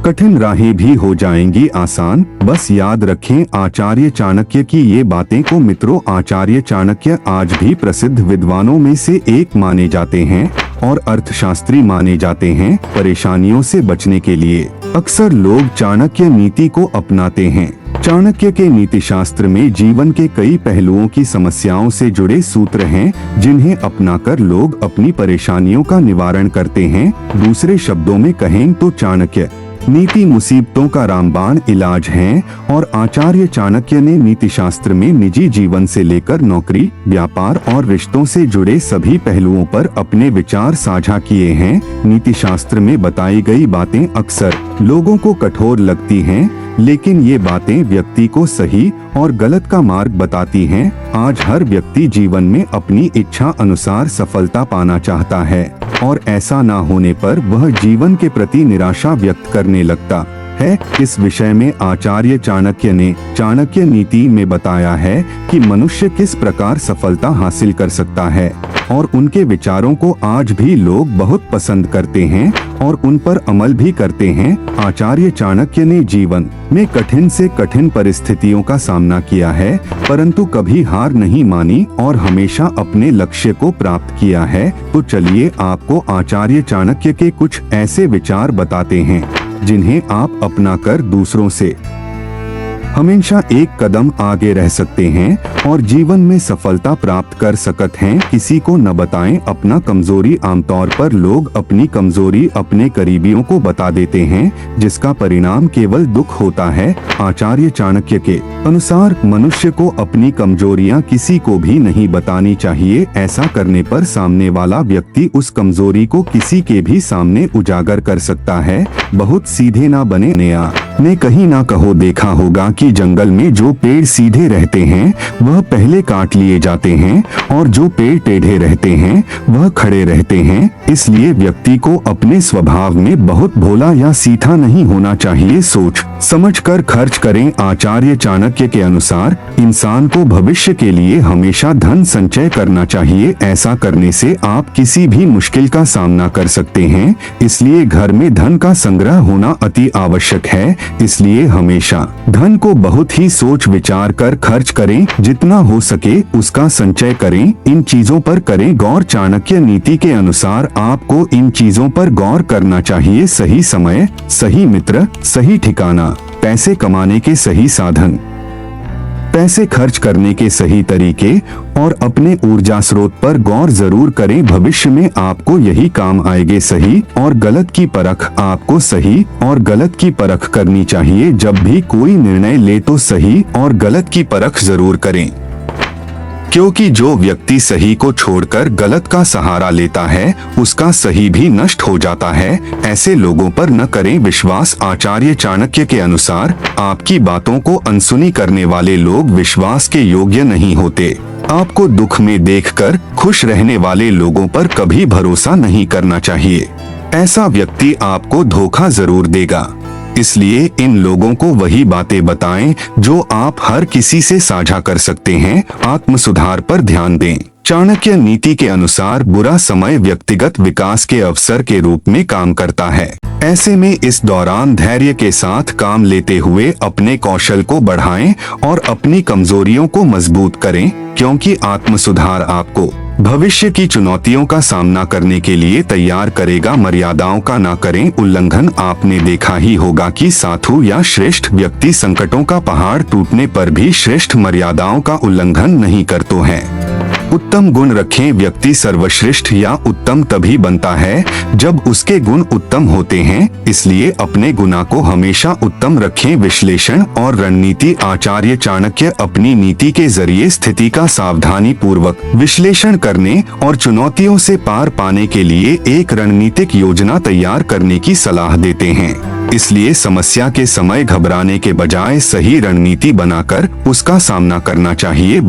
कठिन राहें भी हो जाएंगी आसान। बस याद रखें आचार्य चाणक्य की ये बातें को मित्रों। आचार्य चाणक्य आज भी प्रसिद्ध विद्वानों में से एक माने जाते हैं और अर्थशास्त्री माने जाते हैं। परेशानियों से बचने के लिए अक्सर लोग चाणक्य नीति को अपनाते हैं। चाणक्य के नीति शास्त्र में जीवन के कई पहलुओं की समस्याओं से जुड़े सूत्र हैं, जिन्हें अपनाकर लोग अपनी परेशानियों का निवारण करते हैं। दूसरे शब्दों में कहें तो चाणक्य नीति मुसीबतों का रामबाण इलाज है। और आचार्य चाणक्य ने नीति शास्त्र में निजी जीवन से लेकर नौकरी, व्यापार और रिश्तों से जुड़े सभी पहलुओं पर अपने विचार साझा किए हैं। नीति शास्त्र में बताई गई बातें अक्सर लोगों को कठोर लगती हैं, लेकिन ये बातें व्यक्ति को सही और गलत का मार्ग बताती हैं। आज हर व्यक्ति जीवन में अपनी इच्छा अनुसार सफलता पाना चाहता है और ऐसा ना होने पर वह जीवन के प्रति निराशा व्यक्त करने लगता है। इस विषय में आचार्य चाणक्य ने चाणक्य नीति में बताया है कि मनुष्य किस प्रकार सफलता हासिल कर सकता है, और उनके विचारों को आज भी लोग बहुत पसंद करते हैं और उन पर अमल भी करते हैं। आचार्य चाणक्य ने जीवन में कठिन से कठिन परिस्थितियों का सामना किया है, परंतु कभी हार नहीं मानी और हमेशा अपने लक्ष्य को प्राप्त किया है। तो चलिए आपको आचार्य चाणक्य के कुछ ऐसे विचार बताते हैं जिन्हें आप अपनाकर दूसरों से हमेशा एक कदम आगे रह सकते हैं और जीवन में सफलता प्राप्त कर सकते हैं। किसी को न बताएं अपना कमजोरी। आमतौर पर लोग अपनी कमजोरी अपने करीबियों को बता देते हैं, जिसका परिणाम केवल दुख होता है। आचार्य चाणक्य के अनुसार मनुष्य को अपनी कमजोरियां किसी को भी नहीं बतानी चाहिए। ऐसा करने पर सामने वाला व्यक्ति उस कमजोरी को किसी के भी सामने उजागर कर सकता है। बहुत सीधे ना बने। नया ने कहीं ना कहो देखा होगा कि जंगल में जो पेड़ सीधे रहते हैं वह पहले काट लिए जाते हैं और जो पेड़ टेढ़े रहते हैं वह खड़े रहते हैं। इसलिए व्यक्ति को अपने स्वभाव में बहुत भोला या सीधा नहीं होना चाहिए। सोच समझकर खर्च करें। आचार्य चाणक्य के अनुसार इंसान को भविष्य के लिए हमेशा धन संचय करना चाहिए। ऐसा करने से आप किसी भी मुश्किल का सामना कर सकते हैं। इसलिए घर में धन का संग्रह होना अति आवश्यक है। इसलिए हमेशा धन को बहुत ही सोच विचार कर खर्च करें। जितना हो सके उसका संचय करें। इन चीजों पर करें गौर। चाणक्य नीति के अनुसार आपको इन चीजों पर गौर करना चाहिए। सही समय, सही मित्र, सही ठिकाना, पैसे कमाने के सही साधन, पैसे खर्च करने के सही तरीके और अपने ऊर्जा स्रोत पर गौर जरूर करें। भविष्य में आपको यही काम आएंगे। सही और गलत की परख। आपको सही और गलत की परख करनी चाहिए। जब भी कोई निर्णय ले तो सही और गलत की परख जरूर करें, क्योंकि जो व्यक्ति सही को छोड़कर गलत का सहारा लेता है उसका सही भी नष्ट हो जाता है। ऐसे लोगों पर न करें विश्वास। आचार्य चाणक्य के अनुसार आपकी बातों को अनसुनी करने वाले लोग विश्वास के योग्य नहीं होते। आपको दुख में देखकर खुश रहने वाले लोगों पर कभी भरोसा नहीं करना चाहिए। ऐसा व्यक्ति आपको धोखा जरूर देगा। इसलिए इन लोगों को वही बातें बताएं जो आप हर किसी से साझा कर सकते हैं। आत्म सुधार पर ध्यान दें। चाणक्य नीति के अनुसार बुरा समय व्यक्तिगत विकास के अवसर के रूप में काम करता है। ऐसे में इस दौरान धैर्य के साथ काम लेते हुए अपने कौशल को बढ़ाएं और अपनी कमजोरियों को मजबूत करें, क्योंकि आत्म सुधार आपको भविष्य की चुनौतियों का सामना करने के लिए तैयार करेगा। मर्यादाओं का ना करें उल्लंघन। आपने देखा ही होगा कि साधु या श्रेष्ठ व्यक्ति संकटों का पहाड़ टूटने पर भी श्रेष्ठ मर्यादाओं का उल्लंघन नहीं करते हैं। उत्तम गुण रखें। व्यक्ति सर्वश्रेष्ठ या उत्तम तभी बनता है जब उसके गुण उत्तम होते हैं। इसलिए अपने गुणा को हमेशा उत्तम रखें। विश्लेषण और रणनीति। आचार्य चाणक्य अपनी नीति के जरिए स्थिति का सावधानी पूर्वक विश्लेषण करने और चुनौतियों से पार पाने के लिए एक रणनीतिक योजना तैयार करने की सलाह देते हैं। इसलिए समस्या के समय घबराने के बजाय सही रणनीति बनाकर उसका सामना करना चाहिए।